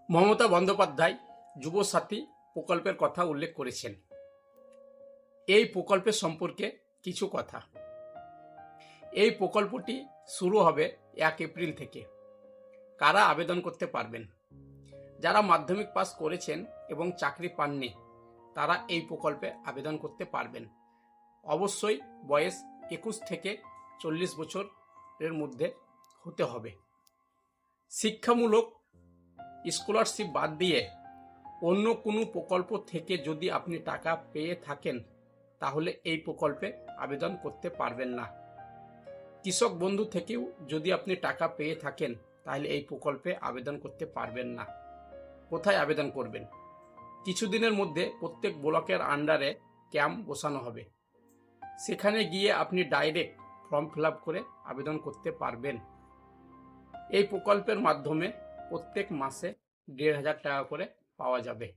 মমতা বন্দ্যোপাধ্যায় যুবসাথী প্রকল্পের কথা উল্লেখ করেছেন। এই প্রকল্পের সম্পর্কে কিছু কথা। এই প্রকল্পটি শুরু হবে 1 এপ্রিল থেকে। কারা আবেদন করতে পারবেন? যারা মাধ্যমিক পাস করেছেন এবং চাকরি পাননি তারা এই প্রকল্পে আবেদন করতে পারবেন। অবশ্যই বয়স 21 থেকে 40 বছরের মধ্যে হতে হবে। শিক্ষামূলক স্কলারশিপ বাদ দিয়ে অন্য কোনো প্রকল্প থেকে যদি আপনি টাকা পেয়ে থাকেন তাহলে এই প্রকল্পে আবেদন করতে পারবেন না। কৃষক বন্ধু থেকেও যদি আপনি টাকা পেয়ে থাকেন তাহলে এই প্রকল্পে আবেদন করতে পারবেন না। কোথায় আবেদন করবেন? কিছুদিনের মধ্যে প্রত্যেক ব্লকের আন্ডারে ক্যাম্প বসানো হবে। সেখানে গিয়ে আপনি ডাইরেক্ট ফর্ম ফিল আপ করে আবেদন করতে পারবেন। এই প্রকল্পের মাধ্যমে প্রত্যেক মাসে 1,500 টাকা করে পাওয়া যাবে।